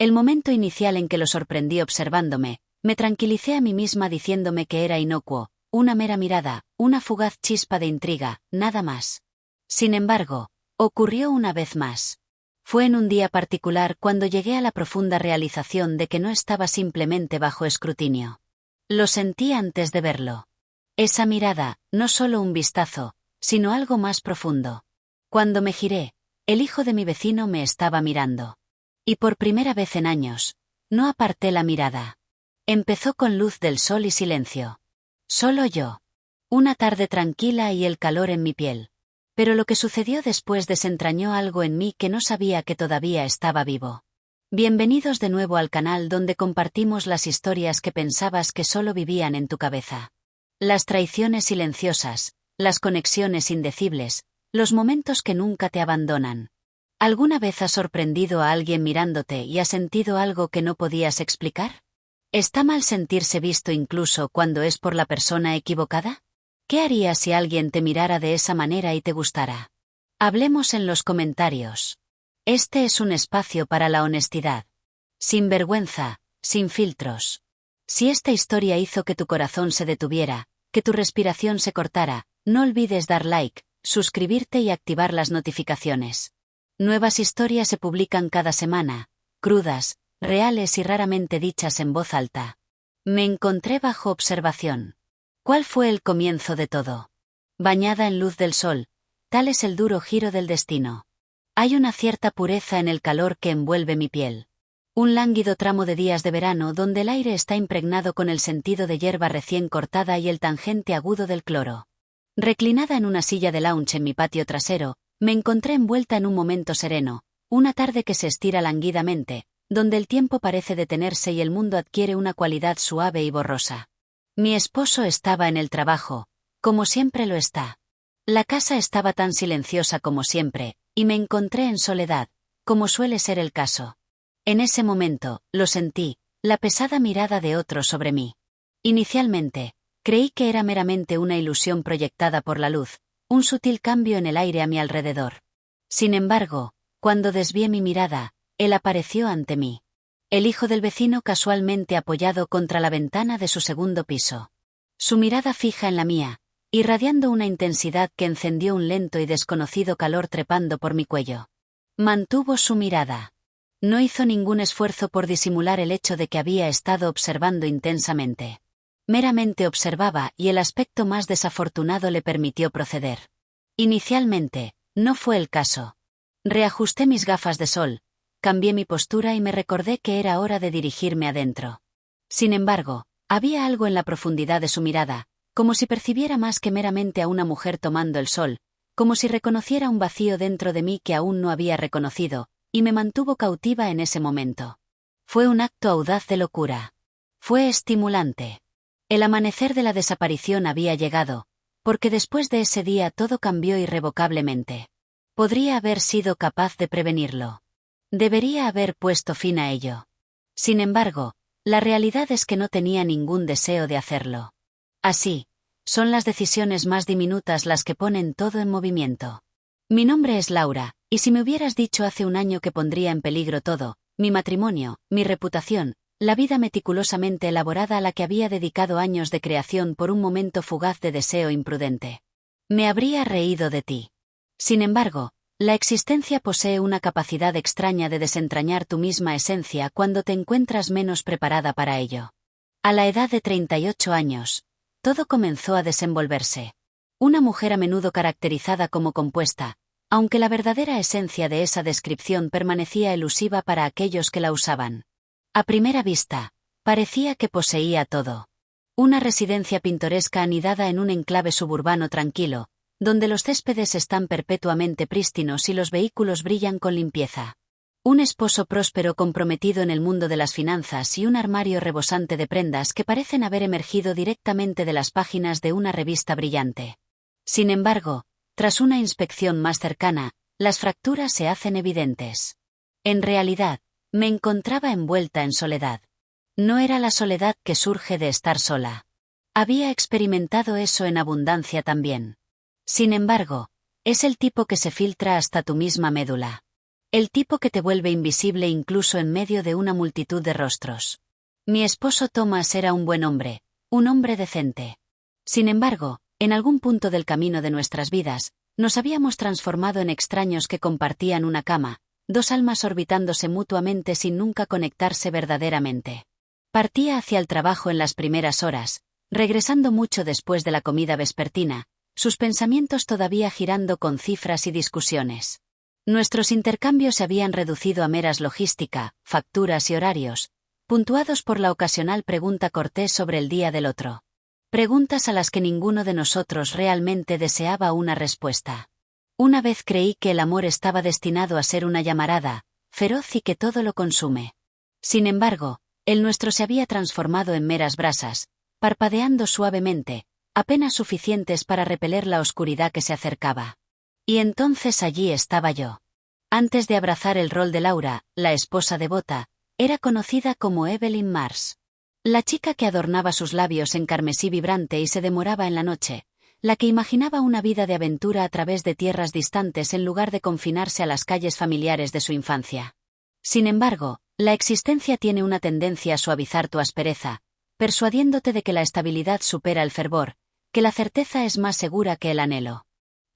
El momento inicial en que lo sorprendí observándome, me tranquilicé a mí misma diciéndome que era inocuo, una mera mirada, una fugaz chispa de intriga, nada más. Sin embargo, ocurrió una vez más. Fue en un día particular cuando llegué a la profunda realización de que no estaba simplemente bajo escrutinio. Lo sentí antes de verlo. Esa mirada, no solo un vistazo, sino algo más profundo. Cuando me giré, el hijo de mi vecino me estaba mirando. Y por primera vez en años, no aparté la mirada. Empezó con luz del sol y silencio. Solo yo. Una tarde tranquila y el calor en mi piel. Pero lo que sucedió después desentrañó algo en mí que no sabía que todavía estaba vivo. Bienvenidos de nuevo al canal donde compartimos las historias que pensabas que solo vivían en tu cabeza. Las traiciones silenciosas, las conexiones indecibles, los momentos que nunca te abandonan. ¿Alguna vez has sorprendido a alguien mirándote y has sentido algo que no podías explicar? ¿Está mal sentirse visto incluso cuando es por la persona equivocada? ¿Qué harías si alguien te mirara de esa manera y te gustara? Hablemos en los comentarios. Este es un espacio para la honestidad. Sin vergüenza, sin filtros. Si esta historia hizo que tu corazón se detuviera, que tu respiración se cortara, no olvides dar like, suscribirte y activar las notificaciones. Nuevas historias se publican cada semana, crudas, reales y raramente dichas en voz alta. Me encontré bajo observación. ¿Cuál fue el comienzo de todo? Bañada en luz del sol, tal es el duro giro del destino. Hay una cierta pureza en el calor que envuelve mi piel. Un lánguido tramo de días de verano donde el aire está impregnado con el sentido de hierba recién cortada y el tangente agudo del cloro. Reclinada en una silla de lounge en mi patio trasero, me encontré envuelta en un momento sereno, una tarde que se estira languidamente, donde el tiempo parece detenerse y el mundo adquiere una cualidad suave y borrosa. Mi esposo estaba en el trabajo, como siempre lo está. La casa estaba tan silenciosa como siempre, y me encontré en soledad, como suele ser el caso. En ese momento, lo sentí, la pesada mirada de otro sobre mí. Inicialmente, creí que era meramente una ilusión proyectada por la luz, un sutil cambio en el aire a mi alrededor. Sin embargo, cuando desvié mi mirada, él apareció ante mí. El hijo del vecino casualmente apoyado contra la ventana de su segundo piso. Su mirada fija en la mía, irradiando una intensidad que encendió un lento y desconocido calor trepando por mi cuello. Mantuvo su mirada. No hizo ningún esfuerzo por disimular el hecho de que había estado observando intensamente. Meramente observaba y el aspecto más desafortunado le permitió proceder. Inicialmente, no fue el caso. Reajusté mis gafas de sol, cambié mi postura y me recordé que era hora de dirigirme adentro. Sin embargo, había algo en la profundidad de su mirada, como si percibiera más que meramente a una mujer tomando el sol, como si reconociera un vacío dentro de mí que aún no había reconocido, y me mantuvo cautiva en ese momento. Fue un acto audaz de locura. Fue estimulante. El amanecer de la desaparición había llegado, porque después de ese día todo cambió irrevocablemente. Podría haber sido capaz de prevenirlo. Debería haber puesto fin a ello. Sin embargo, la realidad es que no tenía ningún deseo de hacerlo. Así, son las decisiones más diminutas las que ponen todo en movimiento. Mi nombre es Laura, y si me hubieras dicho hace un año que pondría en peligro todo, mi matrimonio, mi reputación, la vida meticulosamente elaborada a la que había dedicado años de creación por un momento fugaz de deseo imprudente, me habría reído de ti. Sin embargo, la existencia posee una capacidad extraña de desentrañar tu misma esencia cuando te encuentras menos preparada para ello. A la edad de 38 años, todo comenzó a desenvolverse. Una mujer a menudo caracterizada como compuesta, aunque la verdadera esencia de esa descripción permanecía elusiva para aquellos que la usaban. A primera vista, parecía que poseía todo. Una residencia pintoresca anidada en un enclave suburbano tranquilo, donde los céspedes están perpetuamente prístinos y los vehículos brillan con limpieza. Un esposo próspero comprometido en el mundo de las finanzas y un armario rebosante de prendas que parecen haber emergido directamente de las páginas de una revista brillante. Sin embargo, tras una inspección más cercana, las fracturas se hacen evidentes. En realidad, me encontraba envuelta en soledad. No era la soledad que surge de estar sola. Había experimentado eso en abundancia también. Sin embargo, es el tipo que se filtra hasta tu misma médula. El tipo que te vuelve invisible incluso en medio de una multitud de rostros. Mi esposo Thomas era un buen hombre, un hombre decente. Sin embargo, en algún punto del camino de nuestras vidas, nos habíamos transformado en extraños que compartían una cama, dos almas orbitándose mutuamente sin nunca conectarse verdaderamente. Partía hacia el trabajo en las primeras horas, regresando mucho después de la comida vespertina, sus pensamientos todavía girando con cifras y discusiones. Nuestros intercambios se habían reducido a meras logística, facturas y horarios, puntuados por la ocasional pregunta cortés sobre el día del otro. Preguntas a las que ninguno de nosotros realmente deseaba una respuesta. Una vez creí que el amor estaba destinado a ser una llamarada, feroz y que todo lo consume. Sin embargo, el nuestro se había transformado en meras brasas, parpadeando suavemente, apenas suficientes para repeler la oscuridad que se acercaba. Y entonces allí estaba yo. Antes de abrazar el rol de Laura, la esposa devota, era conocida como Evelyn Mars. La chica que adornaba sus labios en carmesí vibrante y se demoraba en la noche, la que imaginaba una vida de aventura a través de tierras distantes en lugar de confinarse a las calles familiares de su infancia. Sin embargo, la existencia tiene una tendencia a suavizar tu aspereza, persuadiéndote de que la estabilidad supera el fervor, que la certeza es más segura que el anhelo.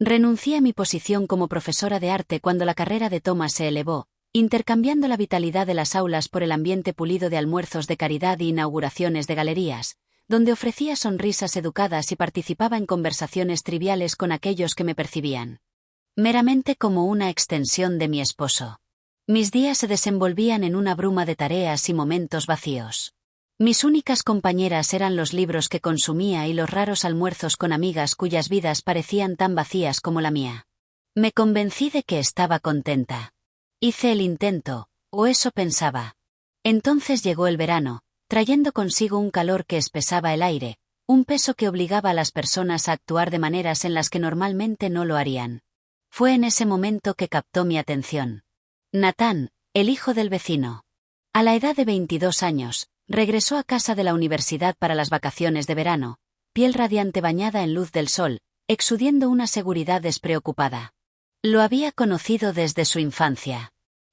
Renuncié a mi posición como profesora de arte cuando la carrera de Thomas se elevó, intercambiando la vitalidad de las aulas por el ambiente pulido de almuerzos de caridad y inauguraciones de galerías, donde ofrecía sonrisas educadas y participaba en conversaciones triviales con aquellos que me percibían meramente como una extensión de mi esposo. Mis días se desenvolvían en una bruma de tareas y momentos vacíos. Mis únicas compañeras eran los libros que consumía y los raros almuerzos con amigas cuyas vidas parecían tan vacías como la mía. Me convencí de que estaba contenta. Hice el intento, o eso pensaba. Entonces llegó el verano, trayendo consigo un calor que espesaba el aire, un peso que obligaba a las personas a actuar de maneras en las que normalmente no lo harían. Fue en ese momento que captó mi atención. Nathan, el hijo del vecino. A la edad de 22 años, regresó a casa de la universidad para las vacaciones de verano, piel radiante bañada en luz del sol, exudiendo una seguridad despreocupada. Lo había conocido desde su infancia.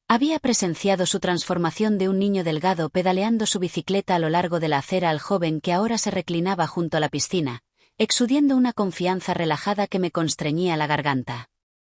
Había presenciado su transformación de un niño delgado pedaleando su bicicleta a lo largo de la acera al joven que ahora se reclinaba junto a la piscina, exudiendo una confianza relajada que me constreñía la garganta.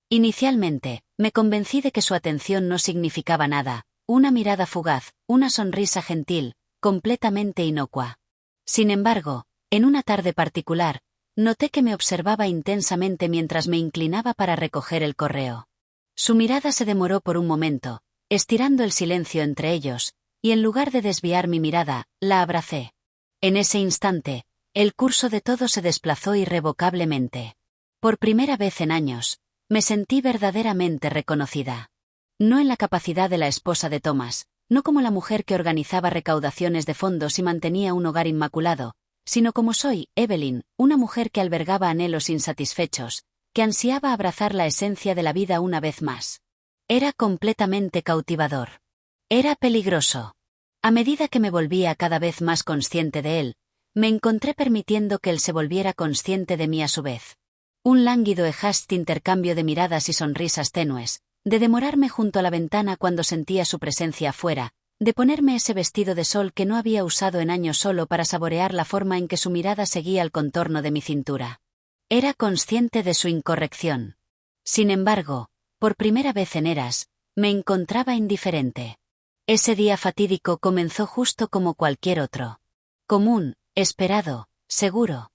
Inicialmente, me convencí de que su atención no significaba nada, una mirada fugaz, una sonrisa gentil, completamente inocua. Sin embargo, en una tarde particular, noté que me observaba intensamente mientras me inclinaba para recoger el correo. Su mirada se demoró por un momento, estirando el silencio entre ellos, y en lugar de desviar mi mirada, la abracé. En ese instante, el curso de todo se desplazó irrevocablemente. Por primera vez en años, me sentí verdaderamente reconocida. No en la capacidad de la esposa de Thomas, no como la mujer que organizaba recaudaciones de fondos y mantenía un hogar inmaculado, sino como soy, Evelyn, una mujer que albergaba anhelos insatisfechos, que ansiaba abrazar la esencia de la vida una vez más. Era completamente cautivador. Era peligroso. A medida que me volvía cada vez más consciente de él, me encontré permitiendo que él se volviera consciente de mí a su vez. Un lánguido e hasty intercambio de miradas y sonrisas tenues, de demorarme junto a la ventana cuando sentía su presencia afuera, de ponerme ese vestido de sol que no había usado en años solo para saborear la forma en que su mirada seguía el contorno de mi cintura. Era consciente de su incorrección. Sin embargo, por primera vez en eras, me encontraba indiferente. Ese día fatídico comenzó justo como cualquier otro. Común, esperado, seguro.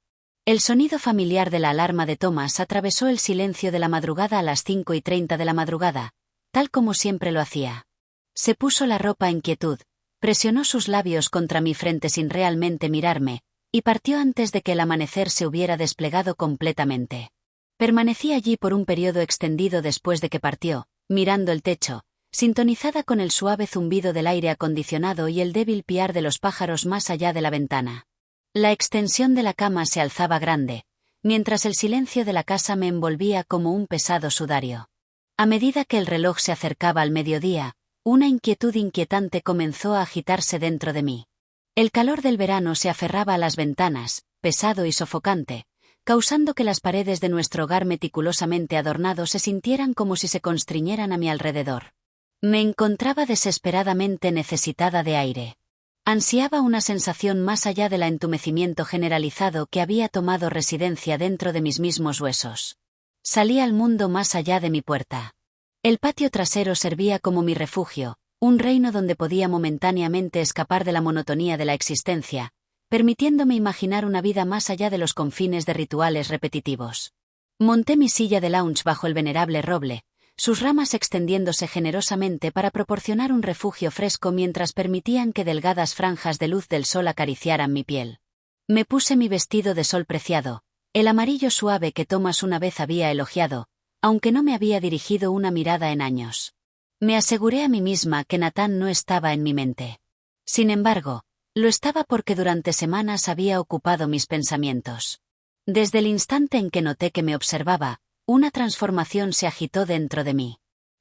El sonido familiar de la alarma de Thomas atravesó el silencio de la madrugada a las 5:30 de la madrugada, tal como siempre lo hacía. Se puso la ropa en quietud, presionó sus labios contra mi frente sin realmente mirarme, y partió antes de que el amanecer se hubiera desplegado completamente. Permanecí allí por un periodo extendido después de que partió, mirando el techo, sintonizada con el suave zumbido del aire acondicionado y el débil piar de los pájaros más allá de la ventana. La extensión de la cama se alzaba grande, mientras el silencio de la casa me envolvía como un pesado sudario. A medida que el reloj se acercaba al mediodía, una inquietud inquietante comenzó a agitarse dentro de mí. El calor del verano se aferraba a las ventanas, pesado y sofocante, causando que las paredes de nuestro hogar meticulosamente adornado se sintieran como si se constriñeran a mi alrededor. Me encontraba desesperadamente necesitada de aire. Ansiaba una sensación más allá del entumecimiento generalizado que había tomado residencia dentro de mis mismos huesos. Salí al mundo más allá de mi puerta. El patio trasero servía como mi refugio, un reino donde podía momentáneamente escapar de la monotonía de la existencia, permitiéndome imaginar una vida más allá de los confines de rituales repetitivos. Monté mi silla de lounge bajo el venerable roble, sus ramas extendiéndose generosamente para proporcionar un refugio fresco mientras permitían que delgadas franjas de luz del sol acariciaran mi piel. Me puse mi vestido de sol preciado, el amarillo suave que Thomas una vez había elogiado, aunque no me había dirigido una mirada en años. Me aseguré a mí misma que Nathan no estaba en mi mente. Sin embargo, lo estaba porque durante semanas había ocupado mis pensamientos. Desde el instante en que noté que me observaba, una transformación se agitó dentro de mí.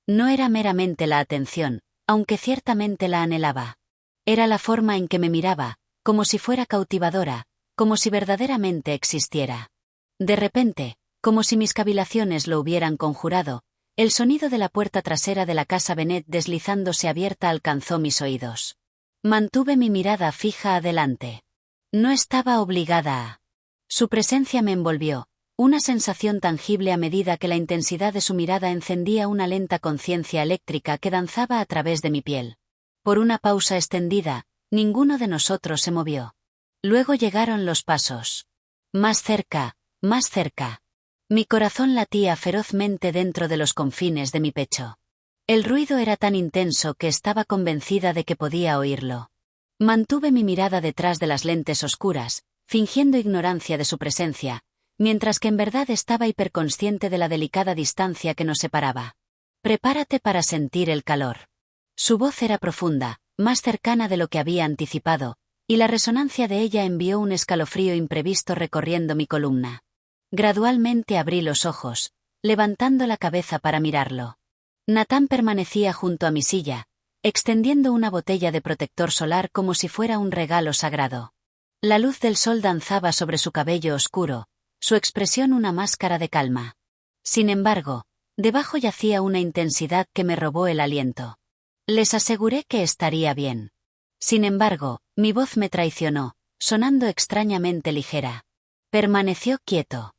No era meramente la atención, aunque ciertamente la anhelaba. Era la forma en que me miraba, como si fuera cautivadora, como si verdaderamente existiera. De repente, como si mis cavilaciones lo hubieran conjurado, el sonido de la puerta trasera de la casa Bennett deslizándose abierta alcanzó mis oídos. Mantuve mi mirada fija adelante. No estaba obligada a. Su presencia me envolvió, una sensación tangible a medida que la intensidad de su mirada encendía una lenta conciencia eléctrica que danzaba a través de mi piel. Por una pausa extendida, ninguno de nosotros se movió. Luego llegaron los pasos. Más cerca, más cerca. Mi corazón latía ferozmente dentro de los confines de mi pecho. El ruido era tan intenso que estaba convencida de que podía oírlo. Mantuve mi mirada detrás de las lentes oscuras, fingiendo ignorancia de su presencia, mientras que en verdad estaba hiperconsciente de la delicada distancia que nos separaba. Prepárate para sentir el calor. Su voz era profunda, más cercana de lo que había anticipado, y la resonancia de ella envió un escalofrío imprevisto recorriendo mi columna. Gradualmente abrí los ojos, levantando la cabeza para mirarlo. Nathan permanecía junto a mi silla, extendiendo una botella de protector solar como si fuera un regalo sagrado. La luz del sol danzaba sobre su cabello oscuro, su expresión una máscara de calma. Sin embargo, debajo yacía una intensidad que me robó el aliento. Les aseguré que estaría bien. Sin embargo, mi voz me traicionó, sonando extrañamente ligera. Permaneció quieto.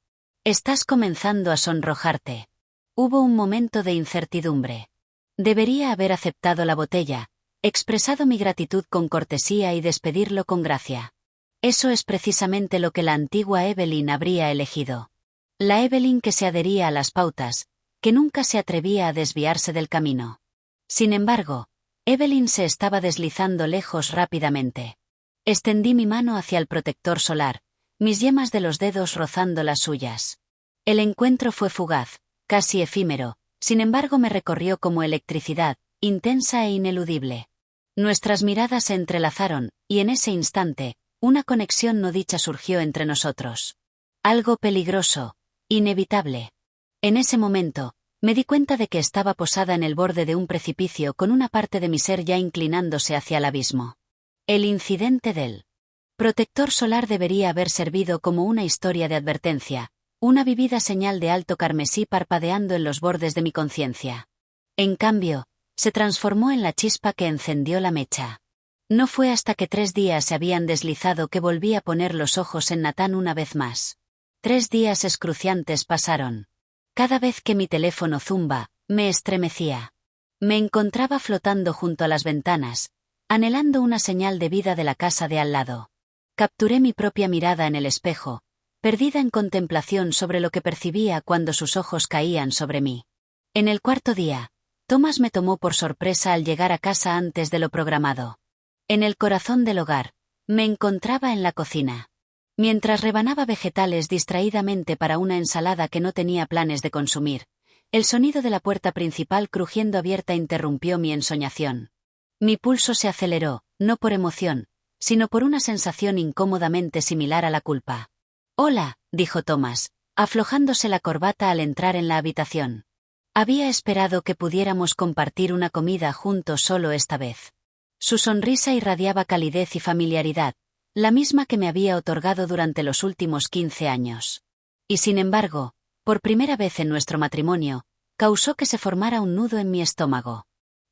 Estás comenzando a sonrojarte. Hubo un momento de incertidumbre. Debería haber aceptado la botella, expresado mi gratitud con cortesía y despedirlo con gracia. Eso es precisamente lo que la antigua Evelyn habría elegido. La Evelyn que se adhería a las pautas, que nunca se atrevía a desviarse del camino. Sin embargo, Evelyn se estaba deslizando lejos rápidamente. Extendí mi mano hacia el protector solar, mis yemas de los dedos rozando las suyas. El encuentro fue fugaz, casi efímero, sin embargo me recorrió como electricidad, intensa e ineludible. Nuestras miradas se entrelazaron, y en ese instante, una conexión no dicha surgió entre nosotros. Algo peligroso, inevitable. En ese momento, me di cuenta de que estaba posada en el borde de un precipicio con una parte de mi ser ya inclinándose hacia el abismo. El incidente del protector solar debería haber servido como una historia de advertencia, una vivida señal de alto carmesí parpadeando en los bordes de mi conciencia. En cambio, se transformó en la chispa que encendió la mecha. No fue hasta que 3 días se habían deslizado que volví a poner los ojos en Nathan una vez más. 3 días excruciantes pasaron. Cada vez que mi teléfono zumba, me estremecía. Me encontraba flotando junto a las ventanas, anhelando una señal de vida de la casa de al lado. Capturé mi propia mirada en el espejo, perdida en contemplación sobre lo que percibía cuando sus ojos caían sobre mí. En el 4.º día, Thomas me tomó por sorpresa al llegar a casa antes de lo programado. En el corazón del hogar, me encontraba en la cocina. Mientras rebanaba vegetales distraídamente para una ensalada que no tenía planes de consumir, el sonido de la puerta principal crujiendo abierta interrumpió mi ensoñación. Mi pulso se aceleró, no por emoción, sino por una sensación incómodamente similar a la culpa. «Hola», dijo Thomas, aflojándose la corbata al entrar en la habitación. Había esperado que pudiéramos compartir una comida juntos solo esta vez. Su sonrisa irradiaba calidez y familiaridad, la misma que me había otorgado durante los últimos 15 años. Y sin embargo, por primera vez en nuestro matrimonio, causó que se formara un nudo en mi estómago.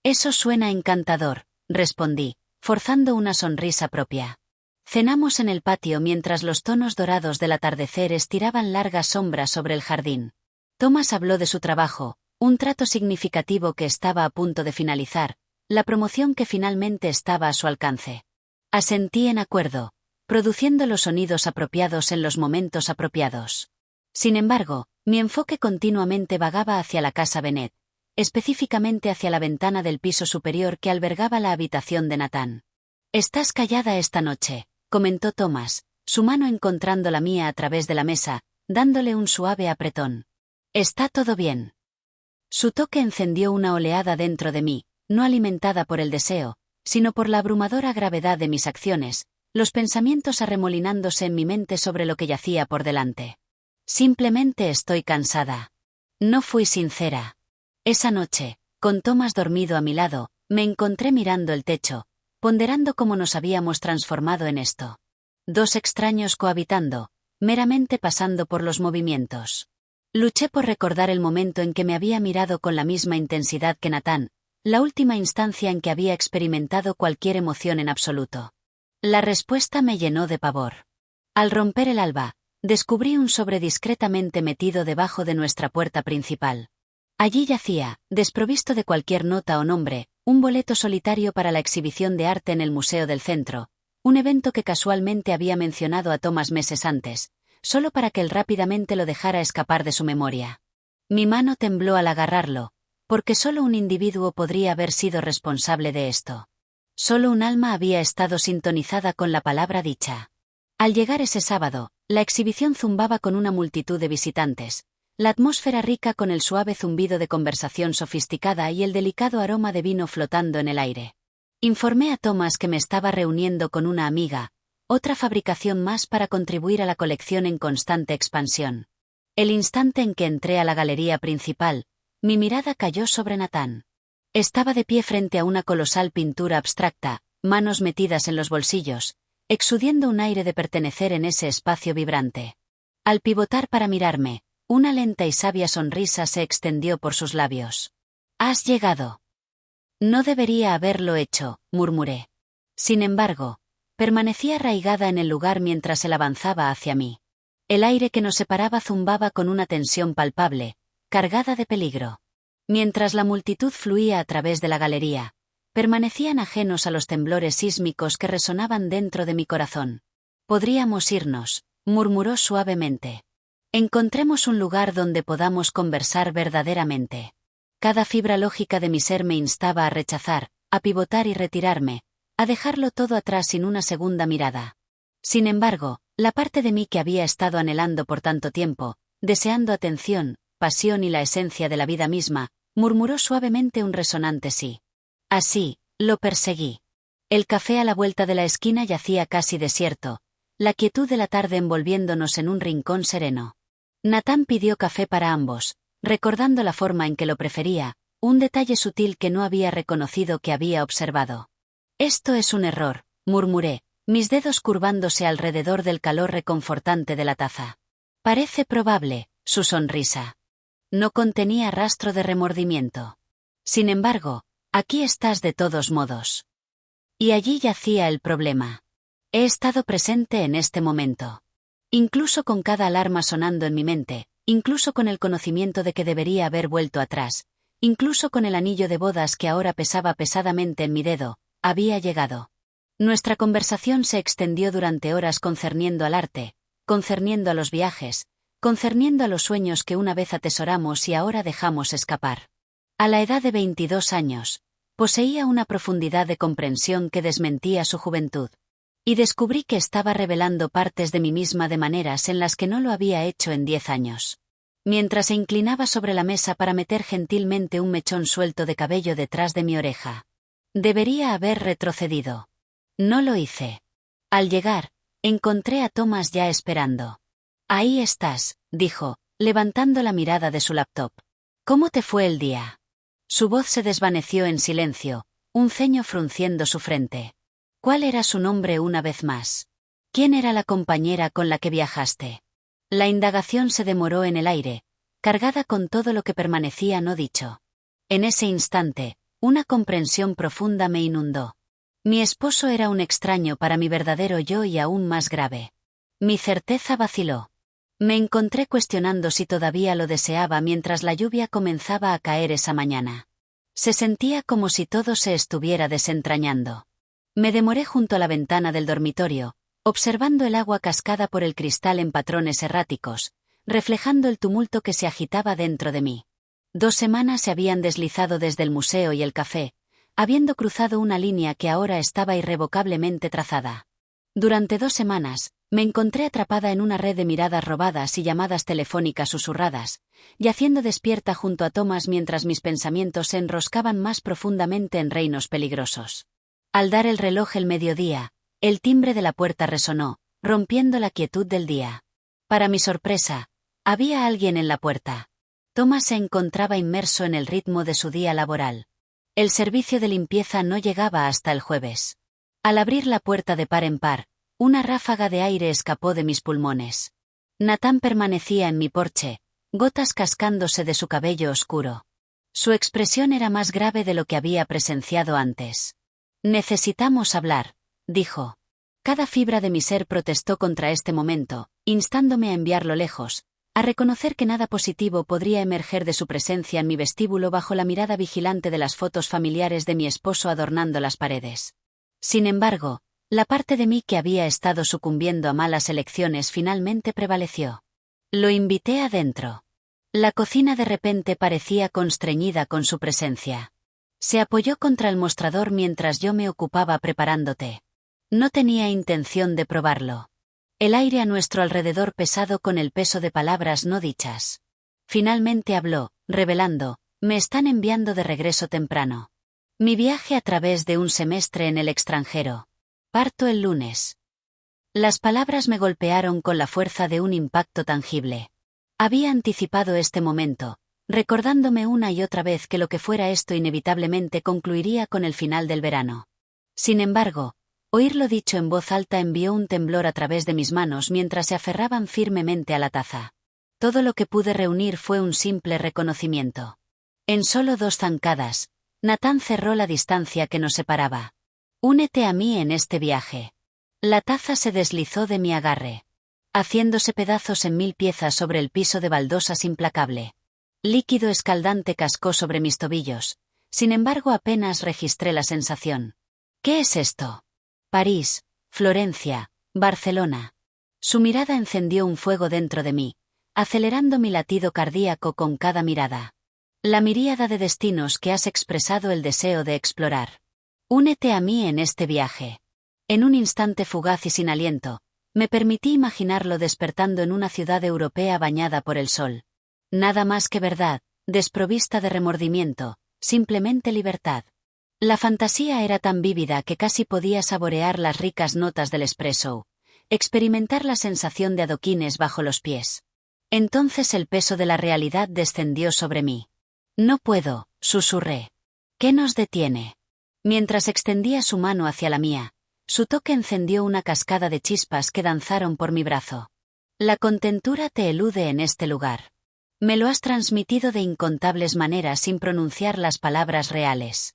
Eso suena encantador, respondí, forzando una sonrisa propia. Cenamos en el patio mientras los tonos dorados del atardecer estiraban largas sombras sobre el jardín. Thomas habló de su trabajo, un trato significativo que estaba a punto de finalizar, la promoción que finalmente estaba a su alcance. Asentí en acuerdo, produciendo los sonidos apropiados en los momentos apropiados. Sin embargo, mi enfoque continuamente vagaba hacia la casa Bennet, específicamente hacia la ventana del piso superior que albergaba la habitación de Nathan. «Estás callada esta noche», comentó Thomas, su mano encontrando la mía a través de la mesa, dándole un suave apretón. «¿Está todo bien?» Su toque encendió una oleada dentro de mí, no alimentada por el deseo, sino por la abrumadora gravedad de mis acciones, los pensamientos arremolinándose en mi mente sobre lo que yacía por delante. «Simplemente estoy cansada». No fui sincera. Esa noche, con Thomas dormido a mi lado, me encontré mirando el techo, ponderando cómo nos habíamos transformado en esto. Dos extraños cohabitando, meramente pasando por los movimientos. Luché por recordar el momento en que me había mirado con la misma intensidad que Nathan, la última instancia en que había experimentado cualquier emoción en absoluto. La respuesta me llenó de pavor. Al romper el alba, descubrí un sobre discretamente metido debajo de nuestra puerta principal. Allí yacía, desprovisto de cualquier nota o nombre, un boleto solitario para la exhibición de arte en el Museo del Centro, un evento que casualmente había mencionado a Thomas meses antes, solo para que él rápidamente lo dejara escapar de su memoria. Mi mano tembló al agarrarlo, porque solo un individuo podría haber sido responsable de esto. Solo un alma había estado sintonizada con la palabra dicha. Al llegar ese sábado, la exhibición zumbaba con una multitud de visitantes, la atmósfera rica con el suave zumbido de conversación sofisticada y el delicado aroma de vino flotando en el aire. Informé a Thomas que me estaba reuniendo con una amiga, otra fabricación más para contribuir a la colección en constante expansión. El instante en que entré a la galería principal, mi mirada cayó sobre Nathan. Estaba de pie frente a una colosal pintura abstracta, manos metidas en los bolsillos, exudiendo un aire de pertenecer en ese espacio vibrante. Al pivotar para mirarme, una lenta y sabia sonrisa se extendió por sus labios. «Has llegado». «No debería haberlo hecho», murmuré. Sin embargo, permanecí arraigada en el lugar mientras él avanzaba hacia mí. El aire que nos separaba zumbaba con una tensión palpable, cargada de peligro. Mientras la multitud fluía a través de la galería, permanecían ajenos a los temblores sísmicos que resonaban dentro de mi corazón. «Podríamos irnos», murmuró suavemente. «Encontremos un lugar donde podamos conversar verdaderamente». Cada fibra lógica de mi ser me instaba a rechazar, a pivotar y retirarme, a dejarlo todo atrás sin una segunda mirada. Sin embargo, la parte de mí que había estado anhelando por tanto tiempo, deseando atención, pasión y la esencia de la vida misma, murmuró suavemente un resonante sí. Así, lo perseguí. El café a la vuelta de la esquina yacía casi desierto, la quietud de la tarde envolviéndonos en un rincón sereno. Nathan pidió café para ambos, recordando la forma en que lo prefería, un detalle sutil que no había reconocido que había observado. «Esto es un error», murmuré, mis dedos curvándose alrededor del calor reconfortante de la taza. «Parece probable», su sonrisa. No contenía rastro de remordimiento. «Sin embargo, aquí estás de todos modos». Y allí yacía el problema. He estado presente en este momento. Incluso con cada alarma sonando en mi mente, incluso con el conocimiento de que debería haber vuelto atrás, incluso con el anillo de bodas que ahora pesaba pesadamente en mi dedo, había llegado. Nuestra conversación se extendió durante horas concerniendo al arte, concerniendo a los viajes, concerniendo a los sueños que una vez atesoramos y ahora dejamos escapar. A la edad de 22 años, poseía una profundidad de comprensión que desmentía su juventud. Y descubrí que estaba revelando partes de mí misma de maneras en las que no lo había hecho en 10 años. Mientras se inclinaba sobre la mesa para meter gentilmente un mechón suelto de cabello detrás de mi oreja. Debería haber retrocedido. No lo hice. Al llegar, encontré a Thomas ya esperando. «Ahí estás», dijo, levantando la mirada de su laptop. «¿Cómo te fue el día?» Su voz se desvaneció en silencio, un ceño frunciendo su frente. «¿Cuál era su nombre una vez más? ¿Quién era la compañera con la que viajaste?» La indagación se demoró en el aire, cargada con todo lo que permanecía no dicho. En ese instante, Una comprensión profunda me inundó. Mi esposo era un extraño para mi verdadero yo y aún más grave. Mi certeza vaciló. Me encontré cuestionando si todavía lo deseaba mientras la lluvia comenzaba a caer esa mañana. Se sentía como si todo se estuviera desentrañando. Me demoré junto a la ventana del dormitorio, observando el agua cascada por el cristal en patrones erráticos, reflejando el tumulto que se agitaba dentro de mí. 2 semanas se habían deslizado desde el museo y el café, habiendo cruzado una línea que ahora estaba irrevocablemente trazada. Durante 2 semanas, me encontré atrapada en una red de miradas robadas y llamadas telefónicas susurradas, yaciendo despierta junto a Thomas mientras mis pensamientos se enroscaban más profundamente en reinos peligrosos. Al dar el reloj el mediodía, el timbre de la puerta resonó, rompiendo la quietud del día. Para mi sorpresa, había alguien en la puerta. Thomas se encontraba inmerso en el ritmo de su día laboral. El servicio de limpieza no llegaba hasta el jueves. Al abrir la puerta de par en par, una ráfaga de aire escapó de mis pulmones. Nathan permanecía en mi porche, gotas cascándose de su cabello oscuro. Su expresión era más grave de lo que había presenciado antes. «Necesitamos hablar», dijo. Cada fibra de mi ser protestó contra este momento, instándome a enviarlo lejos, a reconocer que nada positivo podría emerger de su presencia en mi vestíbulo bajo la mirada vigilante de las fotos familiares de mi esposo adornando las paredes. Sin embargo, la parte de mí que había estado sucumbiendo a malas elecciones finalmente prevaleció. Lo invité adentro. La cocina de repente parecía constreñida con su presencia. Se apoyó contra el mostrador mientras yo me ocupaba preparando té. No tenía intención de probarlo. El aire a nuestro alrededor pesado con el peso de palabras no dichas. Finalmente habló, revelando, me están enviando de regreso temprano. Mi viaje a través de un semestre en el extranjero. Parto el lunes. Las palabras me golpearon con la fuerza de un impacto tangible. Había anticipado este momento, recordándome una y otra vez que lo que fuera esto inevitablemente concluiría con el final del verano. Sin embargo, oírlo dicho en voz alta envió un temblor a través de mis manos mientras se aferraban firmemente a la taza. Todo lo que pude reunir fue un simple reconocimiento. En solo 2 zancadas, Nathan cerró la distancia que nos separaba. Únete a mí en este viaje. La taza se deslizó de mi agarre, haciéndose pedazos en 1000 piezas sobre el piso de baldosas implacable. Líquido escaldante cascó sobre mis tobillos, sin embargo apenas registré la sensación. ¿Qué es esto? París, Florencia, Barcelona. Su mirada encendió un fuego dentro de mí, acelerando mi latido cardíaco con cada mirada. La miríada de destinos que has expresado el deseo de explorar. Únete a mí en este viaje. En un instante fugaz y sin aliento, me permití imaginarlo despertando en una ciudad europea bañada por el sol. Nada más que verdad, desprovista de remordimiento, simplemente libertad. La fantasía era tan vívida que casi podía saborear las ricas notas del espresso, experimentar la sensación de adoquines bajo los pies. Entonces el peso de la realidad descendió sobre mí. No puedo, susurré. ¿Qué nos detiene? Mientras extendía su mano hacia la mía, su toque encendió una cascada de chispas que danzaron por mi brazo. La contentura te elude en este lugar. Me lo has transmitido de incontables maneras sin pronunciar las palabras reales.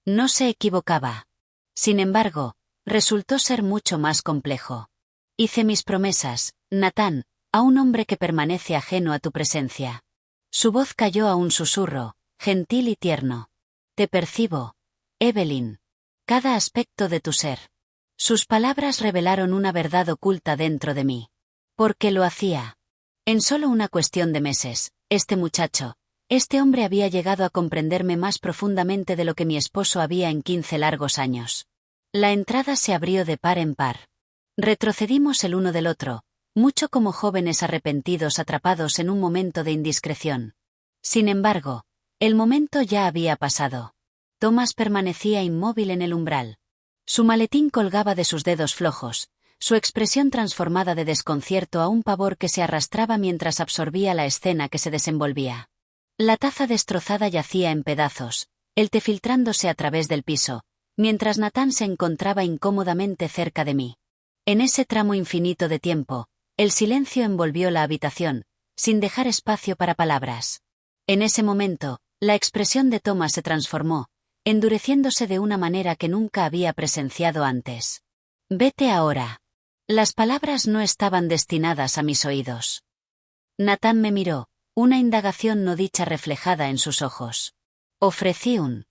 No se equivocaba. Sin embargo, resultó ser mucho más complejo. Hice mis promesas, Nathan, a un hombre que permanece ajeno a tu presencia. Su voz cayó a un susurro, gentil y tierno. Te percibo, Evelyn. Cada aspecto de tu ser. Sus palabras revelaron una verdad oculta dentro de mí. ¿Por qué lo hacía? En solo una cuestión de meses, este hombre había llegado a comprenderme más profundamente de lo que mi esposo había en 15 largos años. La entrada se abrió de par en par. Retrocedimos el uno del otro, mucho como jóvenes arrepentidos atrapados en un momento de indiscreción. Sin embargo, el momento ya había pasado. Thomas permanecía inmóvil en el umbral. Su maletín colgaba de sus dedos flojos, su expresión transformada de desconcierto a un pavor que se arrastraba mientras absorbía la escena que se desenvolvía. La taza destrozada yacía en pedazos, el té filtrándose a través del piso, mientras Nathan se encontraba incómodamente cerca de mí. En ese tramo infinito de tiempo, el silencio envolvió la habitación, sin dejar espacio para palabras. En ese momento, la expresión de Thomas se transformó, endureciéndose de una manera que nunca había presenciado antes. Vete ahora. Las palabras no estaban destinadas a mis oídos. Natán me miró, una indagación no dicha reflejada en sus ojos. Ofrecí un